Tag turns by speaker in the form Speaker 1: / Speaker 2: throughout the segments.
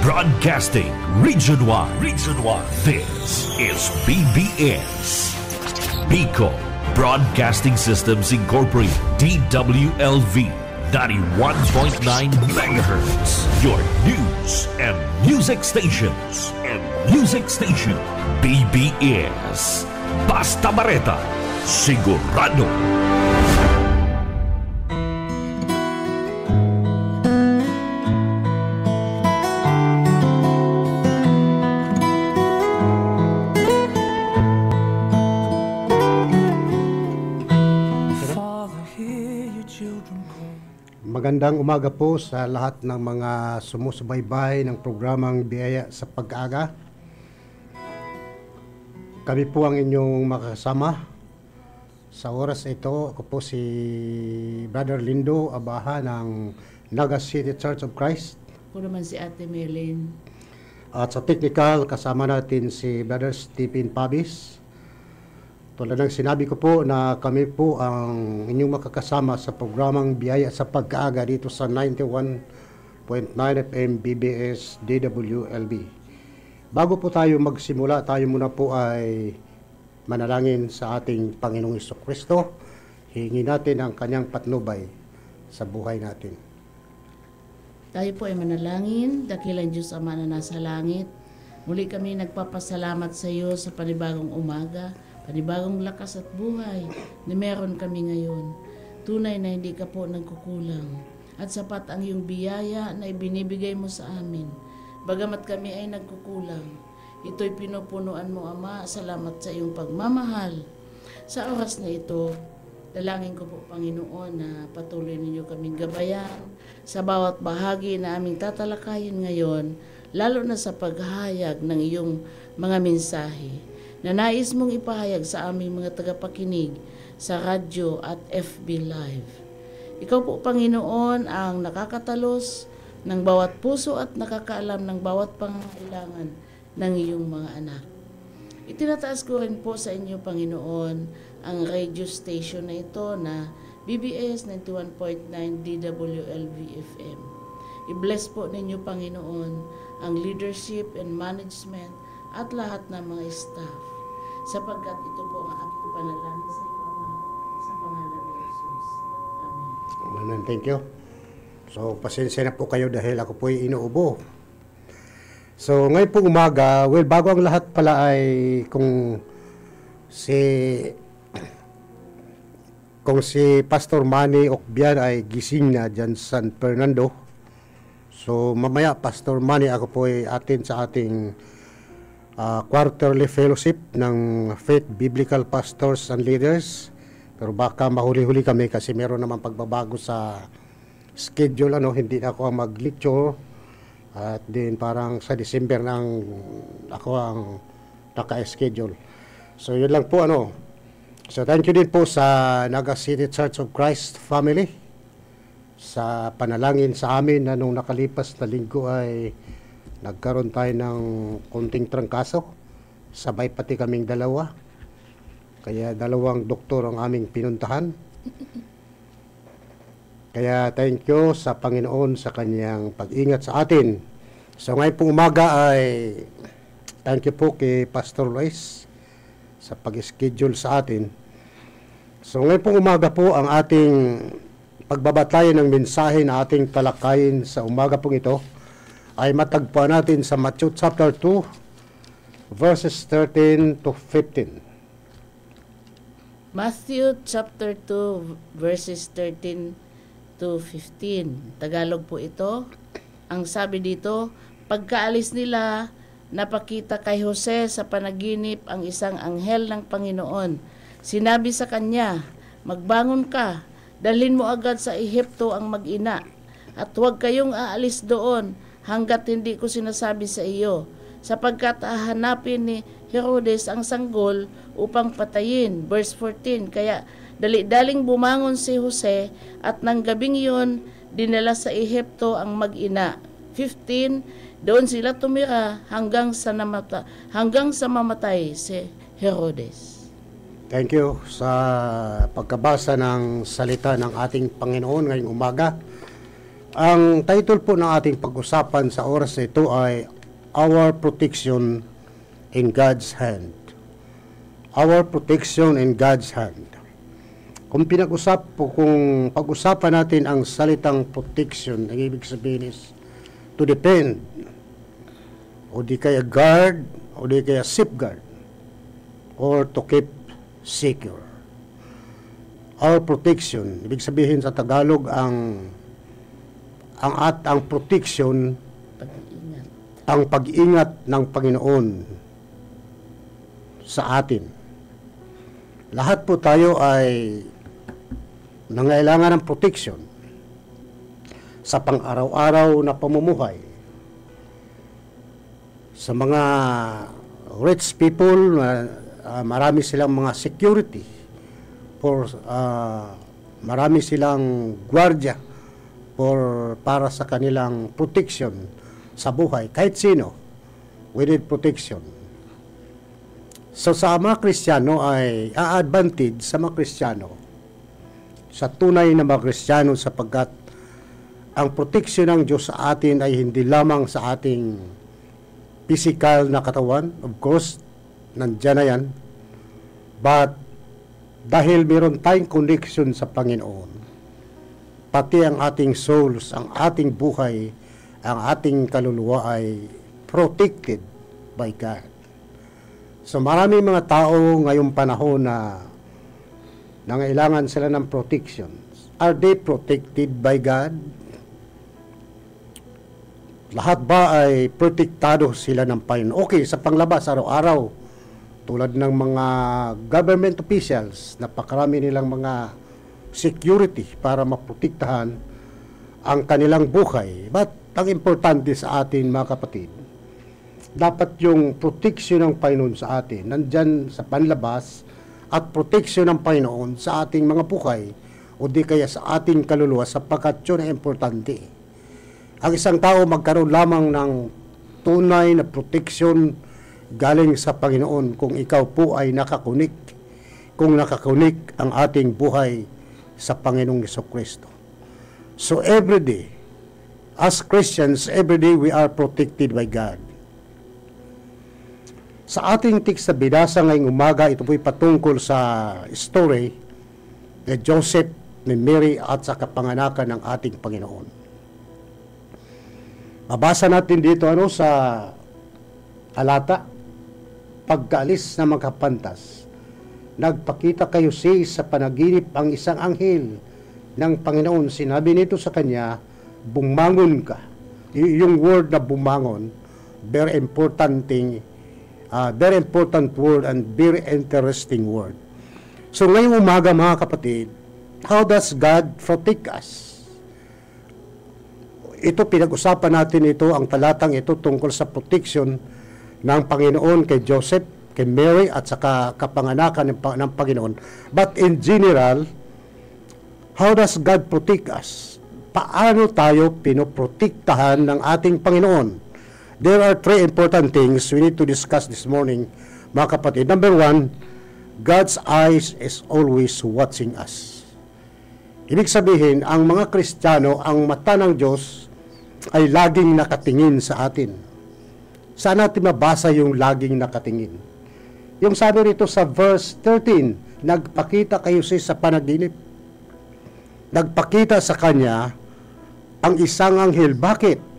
Speaker 1: Broadcasting Region 1. Region 1. This is BBS. Bicol Broadcasting Systems Incorporated. DWLV 91.9 MHz. Your news and music stations. BBS. Basta Bareta. Sigurado.
Speaker 2: Magandang umaga po sa lahat ng mga sumusubaybay ng programang Biyaya sa Pag-aaga. Kami po ang inyong makasama sa oras ito. Ako po si Brother Lindo Abaha ng Naga City Church of Christ.
Speaker 3: Ako naman si Ate Merlin.
Speaker 2: At sa technical, kasama natin si Brother Stephen Pabis. Tulad ng sinabi ko po na kami po ang inyong makakasama sa programang Biyaya sa Pag-aaga dito sa 91.9 FM BBS DWLB. Bago po tayo magsimula, tayo muna po ay manalangin sa ating Panginoong Jesucristo. Hingi natin ang kanyang patnubay sa buhay natin.
Speaker 3: Tayo po ay manalangin, dakilang Diyos Ama na nasa langit. Muli kami nagpapasalamat sa iyo sa panibagong umaga, panibagong lakas at buhay na meron kami ngayon. Tunay na hindi ka po nagkukulang at sapat ang iyong biyaya na ibinibigay mo sa amin. Bagamat kami ay nagkukulang, ito'y pinupunuan mo, Ama. Salamat sa iyong pagmamahal. Sa oras na ito, dalangin ko po, Panginoon, na patuloy ninyo kaming gabayan sa bawat bahagi na aming tatalakayin ngayon, lalo na sa paghahayag ng iyong mga mensahe na nais mong ipahayag sa aming mga tagapakinig sa radyo at FB Live. Ikaw po, Panginoon, ang nakakatalos ng bawat puso at nakakaalam ng bawat pangangailangan ng iyong mga anak. Itinataas ko rin po sa inyo, Panginoon, ang radio station na ito na BBS 91.9 DWLV FM. I-bless po ninyo, Panginoon, ang leadership and management at lahat ng mga staff, sapagkat ito po ang aking panalangin sa iyo, Ama, sa pangalan ni Jesus. Amen.
Speaker 2: Amen. Thank you. So, pasensya na po kayo dahil ako po ay inuubo. So, ngayon po umaga, bago ang lahat pala ay kung si Pastor Manny Okbian ay gising na dyan sa San Fernando. So, mamaya, Pastor Manny, ako po ay atin sa ating quarterly fellowship ng Faith Biblical Pastors and Leaders. Pero baka mahuli-huli kami kasi meron naman pagbabago sa schedule, hindi na ako ang mag-lecture. At din parang sa December nang ako ang naka-schedule. So yun lang po So thank you din po sa Naga City Church of Christ family sa panalangin sa amin na nung nakalipas na linggo ay nagkaroon tayo ng konting trangkaso. Sabay pati kaming dalawa. Kaya dalawang doktor ang aming pinuntahan. Kaya thank you sa Panginoon sa kanyang pag-ingat sa atin. So ngayon pong umaga ay thank you po kay Pastor Luis sa pag-schedule sa atin. So ngayon pong umaga po ang ating pagbabatayan ng mensahe na ating talakayin sa umaga pong ito ay matagpuan natin sa Matthew chapter 2 verses 13 to 15.
Speaker 3: Matthew chapter 2 verses 13 to 15. Tagalog po ito. Ang sabi dito, pagkaalis nila, napakita kay Jose sa panaginip ang isang anghel ng Panginoon. Sinabi sa kanya, magbangon ka, dalhin mo agad sa Ehipto ang mag-ina, at huwag kayong aalis doon hanggat hindi ko sinasabi sa iyo, sapagkat hahanapin ni Herodes ang sanggol upang patayin. Verse 14, kaya dali-daling bumangon si Jose at nang gabing iyon, dinala sa Ehipto ang mag-ina. 15, doon sila tumira hanggang sa mamatay si Herodes.
Speaker 2: Thank you sa pagkabasa ng salita ng ating Panginoon ngayong umaga. Ang title po ng ating pag-usapan sa oras na ito ay Our Protection in God's Hand. Our Protection in God's Hand. Kung pag-usapan natin ang salitang protection, ang ibig sabihin is to defend, o di kaya guard, o di kaya safeguard, or to keep secure. Our protection, ibig sabihin sa Tagalog ang protection,
Speaker 3: Pag-iingat.
Speaker 2: ang pag-ingat ng Panginoon sa atin. Lahat po tayo ay nangailangan ng protection sa pang-araw-araw na pamumuhay. Sa mga rich people, marami silang mga security, marami silang gwardiya para sa kanilang protection sa buhay. Kahit sino, we need protection. So sa mga Kristiyano ay advantage sa mga Kristiyano, sa tunay na mga Kristiyano, sapagkat ang protection ng Diyos sa atin ay hindi lamang sa ating physical na katawan, of course, nandiyan na yan, but dahil meron tayong connection sa Panginoon, pati ang ating souls, ang ating buhay, ang ating kaluluwa ay protected by God. So marami mga tao ngayong panahon na nangailangan sila ng protection. Are they protected by God? Lahat ba ay protektado sila ng Panginoon? Okay, sa panglabas, araw-araw, tulad ng mga government officials, napakarami nilang mga security para maprotektahan ang kanilang buhay. But ang importante sa atin, mga kapatid, dapat yung protection ng Panginoon sa atin nandyan sa panlabas at protection ng Panginoon sa ating mga buhay o di kaya sa ating kaluluwa, sapagkat yun ay importante. Ang isang tao magkaroon lamang ng tunay na protection galing sa Panginoon kung ikaw po ay nakakunik, kung nakakunik ang ating buhay sa Panginoong Jesucristo. So every day, as Christians, every day we are protected by God. Sa ating text na binasa ngayong umaga, ito po'y patungkol sa story ni Joseph, ni Mary at sa kapanganakan ng ating Panginoon. Mabasa natin dito sa talata, pagkaalis ng mga kapantas, nagpakita kay Jose sa panaginip ang isang anghel ng Panginoon. Sinabi nito sa kanya, bumangon ka. Yung word na bumangon, very important word and very interesting word. So ngayong umaga, mga kapatid, how does God protect us? Ito, pinag-usapan natin ito, ang talatang ito tungkol sa protection ng Panginoon kay Joseph, kay Mary at saka kapanganakan ng Panginoon. But in general, how does God protect us? Paano tayo pinoprotektahan ng ating Panginoon? There are three important things we need to discuss this morning, mga kapatid. Number one, God's eyes is always watching us. Ibig sabihin, ang mga Kristiyano, ang mata ng Diyos ay laging nakatingin sa atin. Saan natin mabasa yung laging nakatingin? Yung sabi rito sa verse 13, nagpakita kay Jose sa panaginip. Nagpakita sa kanya ang isang anghel. Bakit?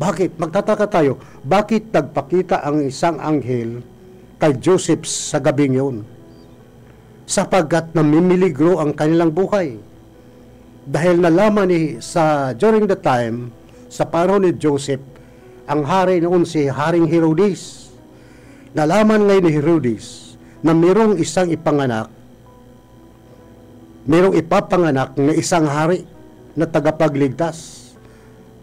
Speaker 2: Bakit? Magtataka tayo. Bakit nagpakita ang isang anghel kay Joseph sa gabing yun? Sapagkat namimiligro ang kanilang buhay. Dahil nalaman during the time, sa panahon ni Joseph, ang hari noon si Haring Herodes. Nalaman ngayon ni Herodes na mayroong isang ipapanganak na isang hari na tagapagligtas.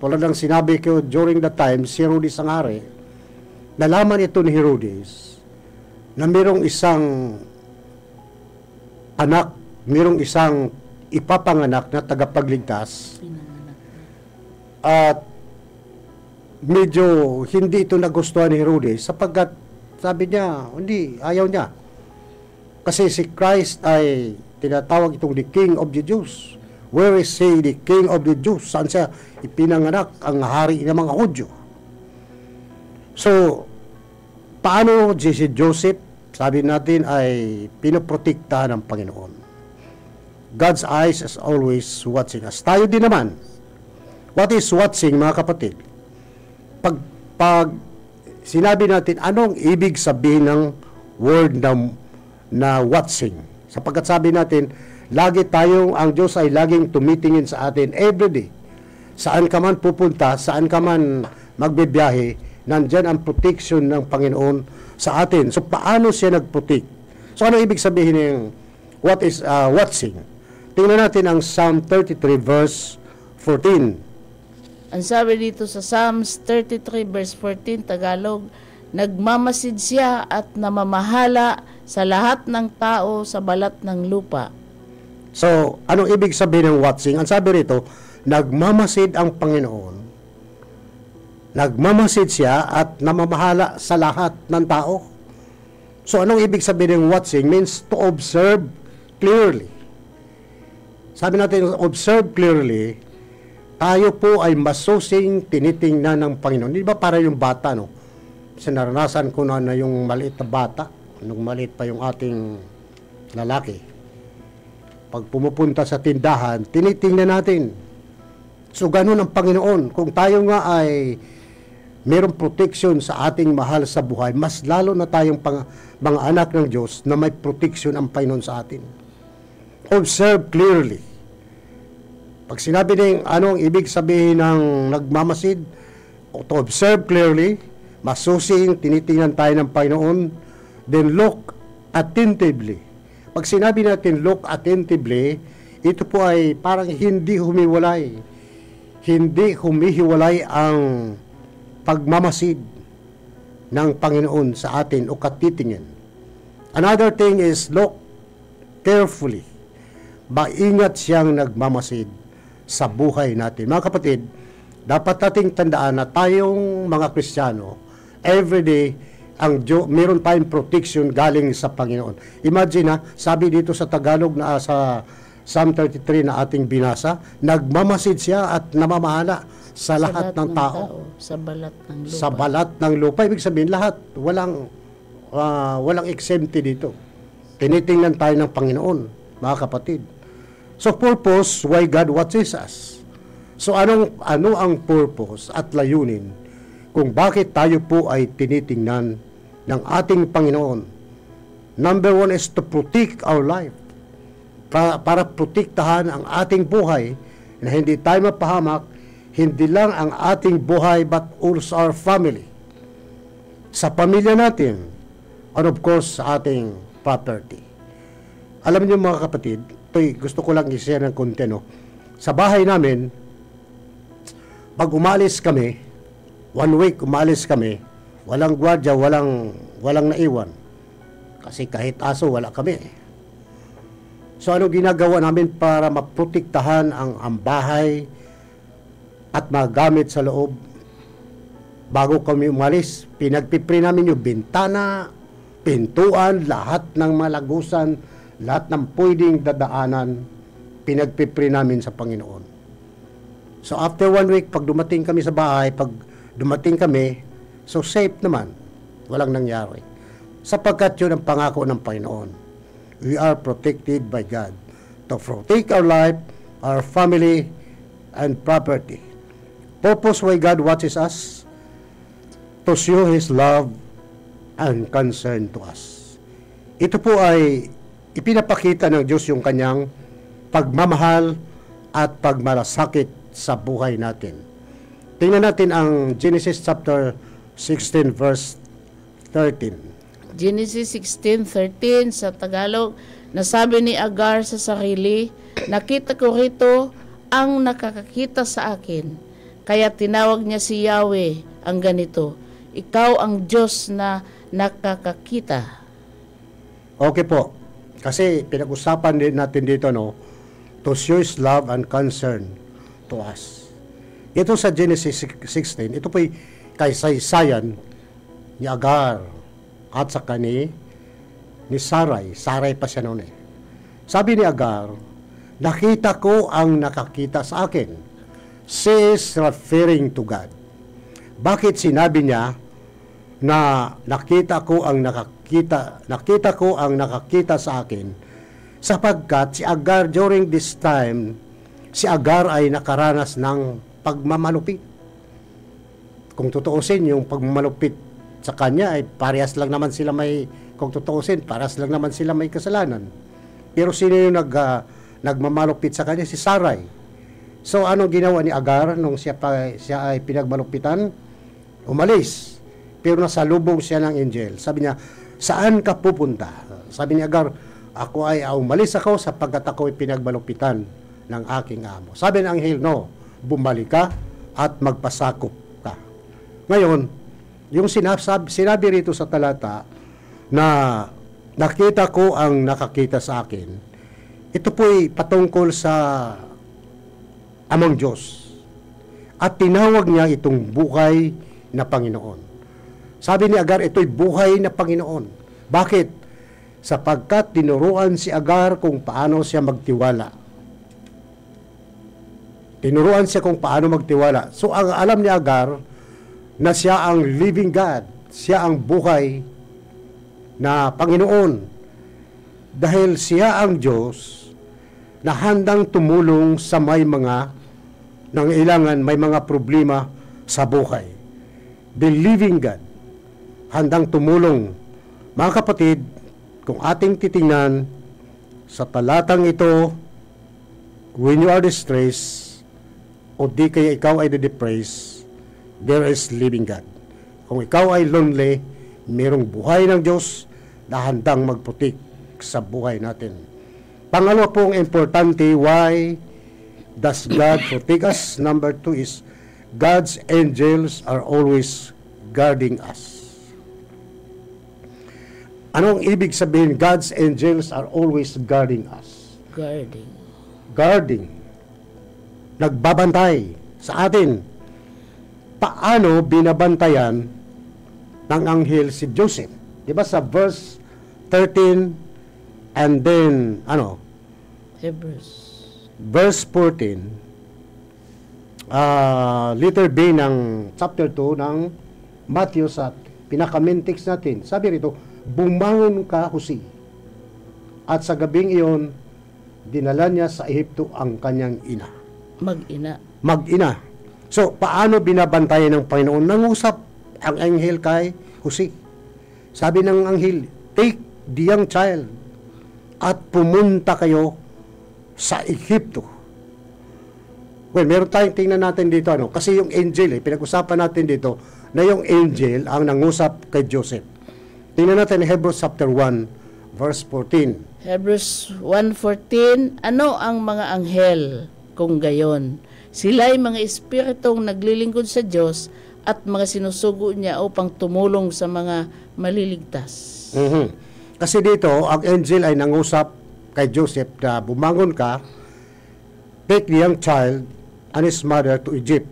Speaker 2: Tulad ng sinabi ko during the time, si Herodes ang hari. Nalaman ito ni Herodes na mayroong isang anak, mayroong isang ipapanganak na tagapagligtas. At medyo hindi ito nagustuhan ni Herodes sapagkat sabi niya, hindi, ayaw niya. Kasi si Christ ay tinatawag itong the King of the Jews Where is he, the King of the Jews? Saan siya ipinanganak, ang hari ng mga Hudyo? So, paano si Joseph, sabi natin, ay pinoprotektahan ng Panginoon? God's eyes is always watching us. Tayo din naman. What is watching, mga kapatid? Pag sinabi natin, anong ibig sabihin ng word na watching? Sapagkat sabi natin, ang Diyos ay laging tumitingin sa atin everyday. Saan ka man pupunta, saan ka man magbibiyahe, nandyan ang protection ng Panginoon sa atin. So, paano siya nag-protect? So, ano ibig sabihin ng what is watching? Tingnan natin ang Psalm 33 verse 14.
Speaker 3: Ang sabi dito sa Psalms 33 verse 14 Tagalog, nagmamasid siya at namamahala sa lahat ng tao sa balat ng lupa.
Speaker 2: So, anong ibig sabihin ng watching? Ang sabi rito, nagmamasid ang Panginoon. Nagmamasid siya at namamahala sa lahat ng tao. So, anong ibig sabihin ng watching? Means to observe clearly. Sabi natin, observe clearly, tayo po ay masusing tinitingnan ng Panginoon. Di ba para yung bata, no? Sinaranasan ko na yung maliit na bata, nung maliit pa yung ating lalaki. Pag pumupunta sa tindahan, tinitingnan natin. So, ganun ang Panginoon. Kung tayo nga ay mayroong protection sa ating mahal sa buhay, mas lalo na tayong mga anak ng Diyos na may protection ang Panginoon sa atin. Observe clearly. Pag sinabi din anong ibig sabihin ng nagmamasid, to observe clearly, masusing, tinitingnan tayo ng Panginoon, then look attentively. Pag sinabi natin look attentively, ito po ay parang hindi humiwalay. Hindi humihiwalay ang pagmamasid ng Panginoon sa atin o katitingin. Another thing is look carefully. Maingat siyang nagmamasid sa buhay natin. Mga kapatid, dapat nating tandaan na tayong mga Kristiyano, everyday, meron tayong protection galing sa Panginoon. Imagine sabi dito sa Tagalog na sa Psalm 33 na ating binasa, nagmamasid siya at namamahala sa lahat ng tao.
Speaker 3: Sa balat ng lupa.
Speaker 2: Sa balat ng lupa. Ibig sabihin, lahat. Walang exempt dito. Tinitingnan tayo ng Panginoon, mga kapatid. So, purpose why God watches us. So, ano ang purpose at layunin kung bakit tayo po ay tinitingnan ng ating Panginoon? Number one is to protect our life. Para protektahan ang ating buhay na hindi tayo mapahamak, hindi lang ang ating buhay but also our family. Sa pamilya natin, and of course sa ating property. Alam niyo mga kapatid, gusto ko lang i-share ng konti, no? Sa bahay namin, pag umalis kami, 1 week umalis kami, walang gwardiya, walang naiwan. Kasi kahit aso, wala kami. So, ano ginagawa namin para maprotektahan ang bahay at magamit sa loob? Bago kami umalis, pinagpipre namin yung bintana, pintuan, lahat ng malagusan, lahat ng pwedeng dadaanan, pinagpipre namin sa Panginoon. So, after 1 week, pag dumating kami sa bahay, so safe naman, walang nangyari. Sapagkat yun ang pangako ng Panginoon. We are protected by God to protect our life, our family, and property. Purpose why God watches us, to show His love and concern to us. Ito po ay ipinapakita ng Diyos yung kanyang pagmamahal at pagmalasakit sa buhay natin. Tingnan natin ang Genesis chapter 16 verse 13.
Speaker 3: Genesis 16:13 sa Tagalog, nasabi ni Agar sa sarili, nakita ko rito ang nakakakita sa akin. Kaya tinawag niya si Yahweh ang ganito, ikaw ang Diyos na nakakakita.
Speaker 2: Okay po. Kasi pinag-usapan din natin dito, no, to show His love and concern to us. Ito sa Genesis 16, ito po'y kaysaysayan ni Agar at saka ni Sarai. Sarai pa siya noon eh. Sabi ni Agar, nakita ko ang nakakita sa akin. She is referring to God. Bakit sinabi niya na nakita ko ang nakakita sa akin? Sapagkat si Agar during this time, si Agar ay nakaranas ng pagmamalupit. Kung tutuusin, yung pagmamalupit sa kanya ay parehas lang naman sila may, kung tutuusin, parehas lang naman sila may kasalanan. Pero sino yung nagmamalupit sa kanya? Si Sarai. So anong ginawa ni Agar nung siya ay pinagmalupitan? Umalis. Pero nasalubong siya ng angel. Sabi niya, saan ka pupunta? Sabi ni Agar, ako ay umalis ako sapagkat ako ay pinagmalupitan ng aking amo. Sabi ng anghel, no, bumalik ka at magpasakop ka. Ngayon, yung sinabi rito sa talata na nakita ko ang nakakita sa akin, ito po'y patungkol sa amang Diyos. At tinawag niya itong buhay na Panginoon. Sabi ni Agar, ito'y buhay na Panginoon. Bakit? Sapagkat tinuruan si Agar kung paano siya magtiwala. Tinuruan siya kung paano magtiwala. So, ang alam ni Agar na siya ang living God. Siya ang buhay na Panginoon. Dahil siya ang Diyos na handang tumulong sa may mga nangailangan, may mga problema sa buhay. The living God. Handang tumulong. Mga kapatid, kung ating titingnan sa talatang ito, when you are distressed, o di kaya ikaw ay depressed, there is living God. Kung ikaw ay lonely, mayroong buhay ng Diyos na handang magputik sa buhay natin. Pangalawa pong importante, why does God protect us? Number 2 is, God's angels are always guarding us. Anong ibig sabihin? God's angels are always guarding us. Guarding. Nagbabantay sa atin. Paano binabantayan ng anghel si Joseph? Diba sa verse 13 and then,
Speaker 3: Hebrews.
Speaker 2: Verse 14, letter B ng chapter 2 ng Matthew sa pinaka-main-text natin. Sabi rito, bumangon ka, Jose. At sa gabing iyon, dinala niya sa Ehipto ang kanyang ina. Mag-ina. So, paano binabantayan ng Panginoon? Nangusap ang anghel kay Jose. Sabi ng anghel, take the young child at pumunta kayo sa Ehipto. Well, meron tayong tingnan natin dito, kasi yung angel, pinag-usapan natin dito, na yung angel ang nangusap kay Joseph. Tingnan natin Hebrews chapter 1, verse 14.
Speaker 3: Hebrews 1:14, ano ang mga anghel kung gayon? Sila'y mga espiritong naglilingkod sa Diyos at mga sinusugo niya upang tumulong sa mga maliligtas.
Speaker 2: Kasi dito, ang angel ay nangusap kay Joseph na bumangon ka, take the young child and his mother to Egypt.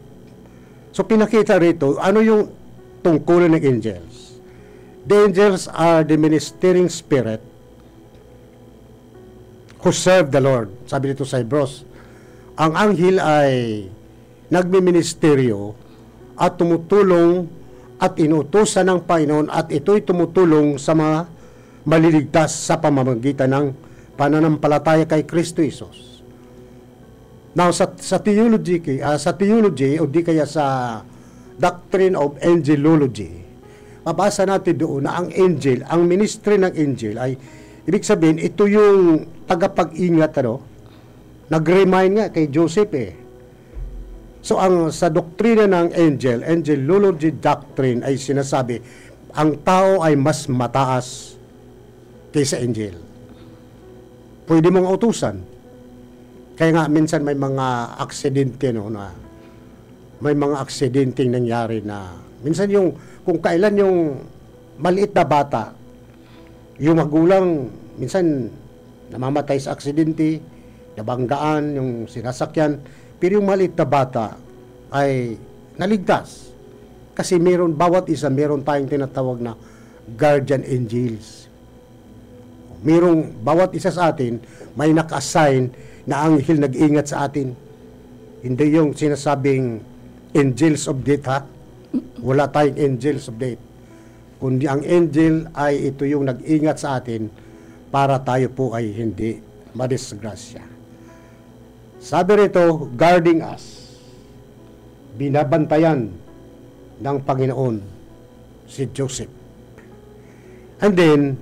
Speaker 2: So pinakita rito, ano yung tungkulin ng angels? The angels are the ministering spirit who serve the Lord. Sabi dito sa Hebrews, ang anghel ay nagmiministeryo at tumutulong at inutusan ng Panginoon at ito'y tumutulong sa mga maliligtas sa pamamagitan ng pananampalataya kay Kristo Jesus. Now, sa theology o di kaya sa doctrine of angelology, mabasa natin doon na ang angel, ang ministry ng angel ay, ibig sabihin, ito yung tagapag-ingat, nag-remind nga kay Joseph So, sa doktrina ng angelology doctrine ay sinasabi, ang tao ay mas mataas kaysa angel. Pwede mong utusan. Kaya nga, minsan may mga aksidente, na may mga aksidenteng nangyari na, minsan kung kailan yung maliit na bata, yung magulang, minsan namamatay sa aksidente, nabanggaan, yung sinasakyan, pero yung maliit na bata ay naligtas. Kasi bawat isa, meron tayong tinatawag na guardian angels. Mayroong bawat isa sa atin, may naka-assign na anghel nag-ingat sa atin. Hindi yung sinasabing angels of death, ha? Wala tayong angels of death. Kundi ang angel ay ito yung nag-ingat sa atin para tayo po ay hindi madisgrasya. Sabi rito, guarding us. Binabantayan ng Panginoon si Joseph. And then,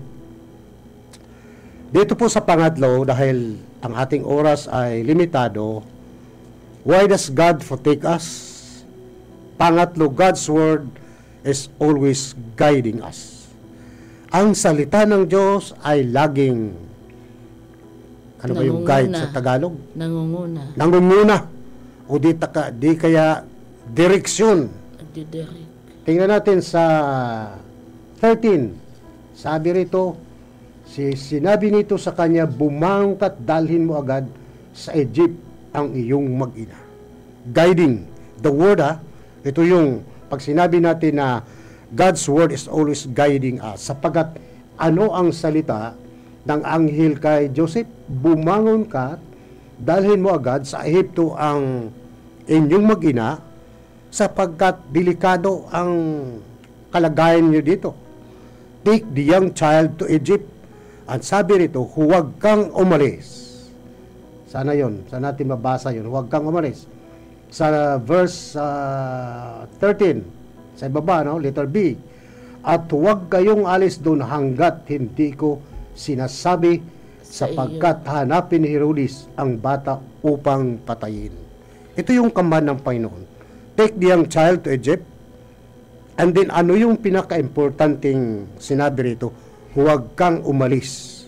Speaker 2: dito po sa pangatlo, dahil ang ating oras ay limitado, why does God protect us? Pangatlo, God's Word is always guiding us. Ang salita ng Diyos ay laging, ano ba yung guide sa Tagalog?
Speaker 3: Nangunguna.
Speaker 2: Nangunguna. O di kaya direksyon.
Speaker 3: Nagdidirect.
Speaker 2: Tingnan natin sa 13. Sabi rito, sinabi nito sa kanya, bumangon ka't dalhin mo agad sa Egypt ang iyong mag-ina. Guiding. The word, ito yung, pag sinabi natin na God's word is always guiding us. Sapagat ano ang salita ng anghel kay Joseph? Bumangon ka, dalhin mo agad sa Ehipto ang inyong mag-ina, sapagkat delikado ang kalagayan niyo dito. Take the young child to Egypt. At sabi rito, huwag kang umalis. Sana yon, sana natin mabasa yun. Huwag kang umalis. Sa verse 13, sa ibaba, no? Letter B. At huwag kayong alis doon hanggat hindi ko sinasabi, sapagkat hanapin ni Herodes ang bata upang patayin. Ito yung command ng Panginoon. Take the young child to Egypt. And then ano yung pinaka-importanting sinabi rito? Huwag kang umalis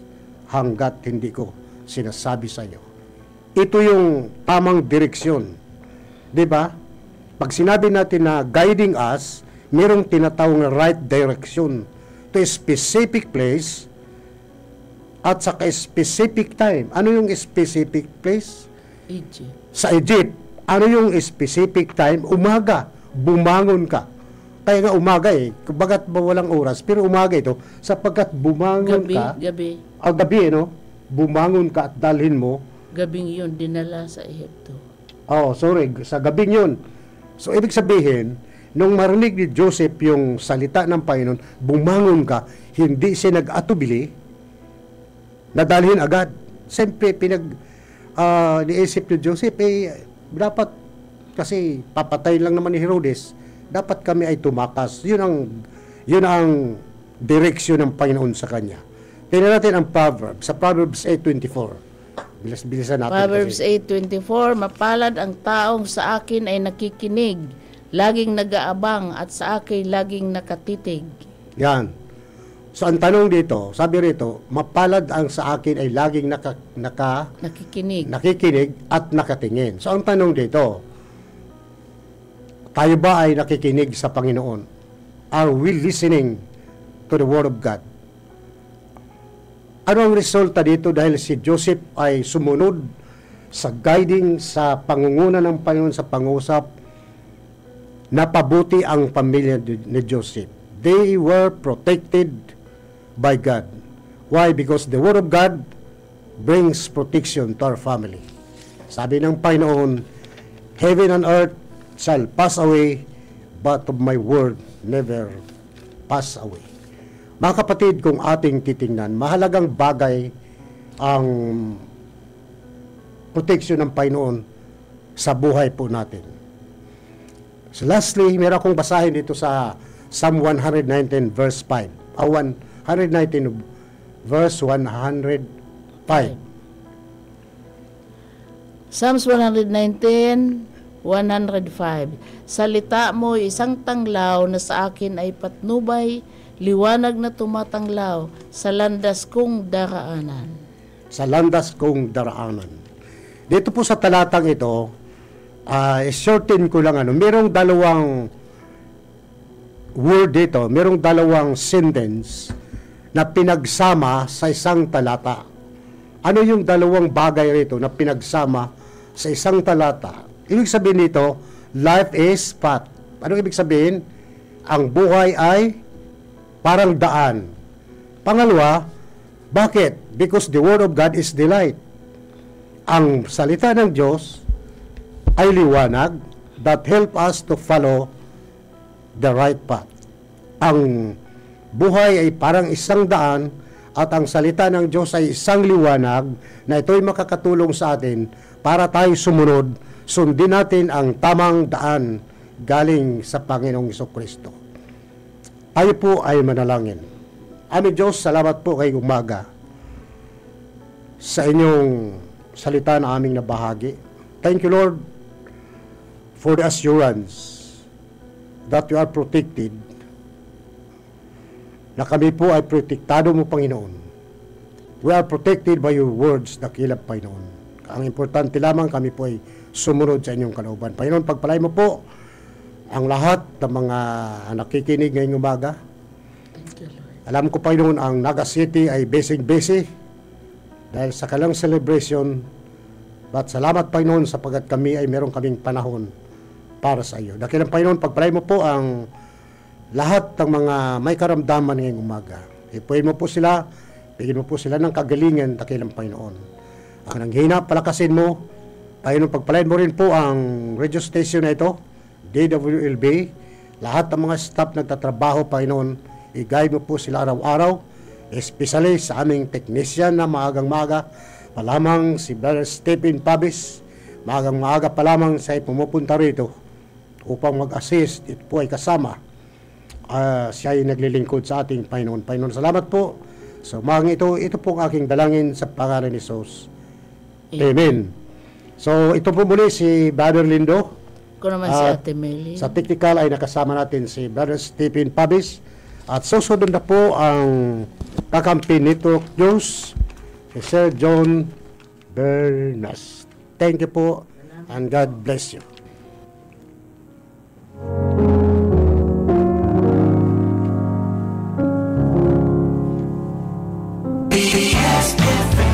Speaker 2: hanggat hindi ko sinasabi sa iyo. Ito yung tamang direksyon. 'Di ba? Pag sinabi natin na guiding us, mayroong tinatawag na right direction to a specific place at sa specific time. Ano yung specific place?
Speaker 3: Egypt.
Speaker 2: Sa Egypt. Ano yung specific time? Umaga. Bumangon ka. Kaya nga umaga bagat ba walang oras, pero umaga ito, sapagkat bumangon ka.
Speaker 3: Gabi.
Speaker 2: Gabi, no? Bumangon ka at dalhin mo.
Speaker 3: Gabing yun, dinala sa Ehipto.
Speaker 2: Sa gabing yun. So, ibig sabihin, nung marinig ni Joseph yung salita ng Panginoon, bumangon ka, hindi siya nag-atubili, nadalhin agad. Siyempre, niisip ni Joseph, dapat, kasi papatay lang naman ni Herodes, dapat kami ay tumakas. Yun ang direksyon ng Panginoon sa kanya. Tingnan natin ang Proverbs. Sa Proverbs 8:24. Bilis-bilisan natin.
Speaker 3: Proverbs 8:24, mapalad ang taong sa akin ay nakikinig, laging nag-aabang, at sa akin laging nakatitig.
Speaker 2: Yan. So, ang tanong dito, sabi rito, mapalad ang sa akin ay laging nakikinig at nakatingin. So, ang tanong dito, tayo ba ay nakikinig sa Panginoon? Are we listening to the Word of God? Ano ang resulta dito dahil si Joseph ay sumunod sa guiding, sa pangunguna ng Panginoon sa pangusap, napabuti ang pamilya ni Joseph. They were protected by God. Why? Because the Word of God brings protection to our family. Sabi ng Panginoon, heaven and earth shall pass away, but of my word never pass away. Mga kapatid, kung ating titingnan, mahalagang bagay ang protection ng Panginoon sa buhay po natin. So lastly, meron akong basahin dito sa Psalm 119 verse 5. 119 verse 105.
Speaker 3: Psalms 119 105. Salita mo isang tanglaw na sa akin ay patnubay, liwanag na tumatanglaw sa landas kong daraanan.
Speaker 2: Sa landas kong daraanan. Dito po sa talatang ito, shorten ko lang merong dalawang word dito, merong dalawang sentence na pinagsama sa isang talata. Ano yung dalawang bagay rito na pinagsama sa isang talata? Ibig sabihin nito, life is path. Ano ibig sabihin? Ang buhay ay parang daan. Pangalawa, Bakit? Because the Word of God is the light. Ang salita ng Diyos ay liwanag that help us to follow the right path. Ang buhay ay parang isang daan at ang salita ng Diyos ay isang liwanag na ito'y makakatulong sa atin para tayo sumunod, sundin natin ang tamang daan galing sa Panginoong Jesucristo. Tayo po ay manalangin. Aming Diyos, salamat po kay umaga sa inyong salita na aming nabahagi. Thank you, Lord, for the assurance that you are protected, na kami po ay protektado mo, Panginoon. We are protected by your words, dakilap, Panginoon. Ang importante lamang, kami po ay sumunod sa inyong kalooban. Panginoon, pagpalay mo po ang lahat ng mga nakikinig ngayong umaga. Alam ko, Panginoon, ang Naga City ay busy dahil sa kalang celebration. But salamat, Panginoon, sapagkat kami ay meron kaming panahon para sa iyo. Dakilang Panginoon, pagpalay mo po ang lahat ng mga may karamdaman ngayong umaga. Ipuin mo po sila, bigyan mo po sila ng kagalingan, dakilang Panginoon. Ang nanghina, palakasin mo. Panginoon, pagpalain mo rin po ang radio station na ito, DWLB, lahat ng mga staff nagtatrabaho, Panginoon, i-guide mo po sila araw-araw, especially sa aming technician na maagang-maaga, palamang si Brother Stephen Pabis, maagang-maaga pa lamang siya pumupunta rito upang mag-assist. Ito po ay kasama. Siya ay naglilingkod sa ating Panginoon. Panginoon, salamat po sa umagang ito po ang aking dalangin sa pangalan ni Jesus. Amen. So, ito po muli si Brother Lindo.
Speaker 3: Ko naman si Ate Meli.
Speaker 2: Sa technical ay nakasama natin si Brother Stephen Pabis. At susunod na po ang kakampi Network News, si Sir John Bernas. Thank you po and God bless you.
Speaker 4: BBS FM.